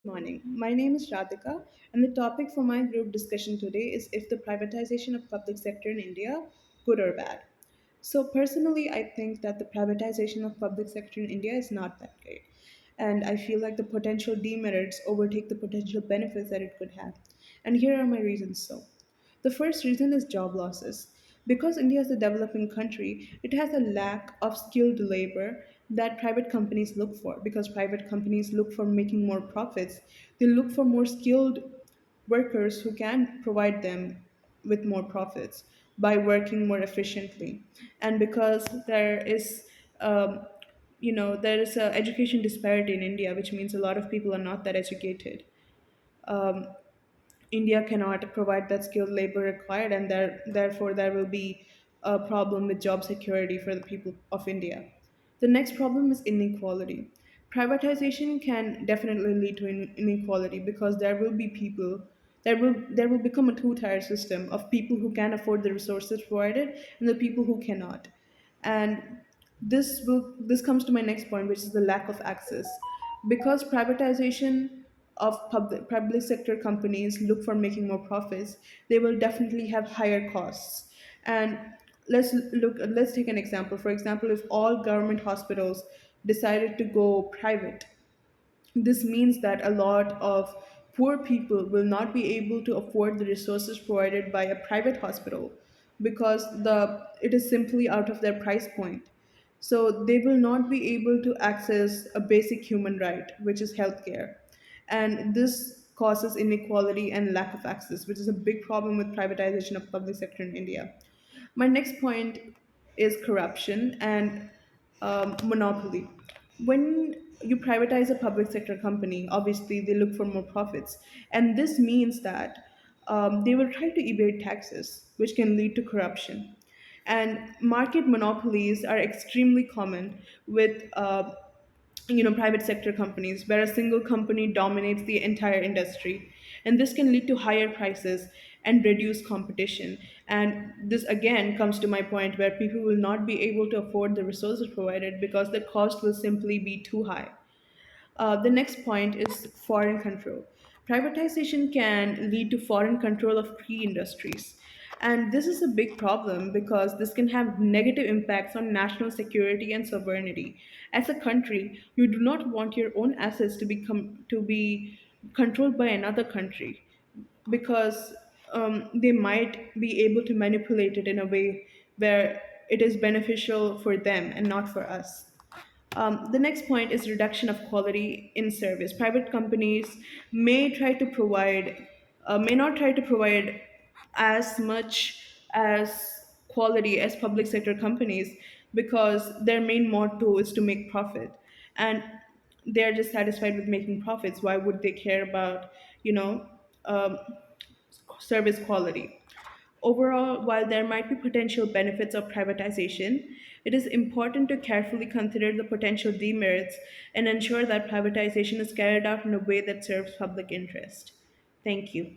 Morning. My name is Radhika, and the topic for my group discussion today is if the privatization of public sector in India, good or bad. So personally, I think that the privatization of public sector in India is not that great, and I feel like the potential demerits overtake the potential benefits that it could have. And here are my reasons. The first reason is job losses. Because India is a developing country, it has a lack of skilled labor that private companies look for. Because private companies look for making more profits, they look for more skilled workers who can provide them with more profits by working more efficiently. And because there is a education disparity in India, which means a lot of people are not that educated. India cannot provide that skilled labor required, and therefore there will be a problem with job security for the people of India. The next problem is inequality. Privatization can definitely lead to inequality because there will become a two-tier system of people who can afford the resources provided and the people who cannot. And this comes to my next point, which is the lack of access. Because privatization of public sector companies look for making more profits, they will definitely have higher costs. And let's take an example. For example, if all government hospitals decided to go private, this means that a lot of poor people will not be able to afford the resources provided by a private hospital because it is simply out of their price point. So they will not be able to access a basic human right, which is healthcare. And this causes inequality and lack of access, which is a big problem with privatization of public sector in India. My next point is corruption and monopoly. When you privatize a public sector company, obviously they look for more profits, and this means that they will try to evade taxes, which can lead to corruption. And market monopolies are extremely common with private sector companies where a single company dominates the entire industry, and this can lead to higher prices and reduced competition. And this again comes to my point where people will not be able to afford the resources provided because the cost will simply be too high. The next point is foreign control. Privatization can lead to foreign control of key industries. And this is a big problem because this can have negative impacts on national security and sovereignty. As a country, you do not want your own assets to be controlled by another country because they might be able to manipulate it in a way where it is beneficial for them and not for us. The next point is reduction of quality in service. Private companies may not try to provide as much as quality as public sector companies because their main motto is to make profit, and they're just satisfied with making profits. Why would they care about, you know, um, service quality? Overall, while there might be potential benefits of privatization, it is important to carefully consider the potential demerits and ensure that privatization is carried out in a way that serves public interest. Thank you.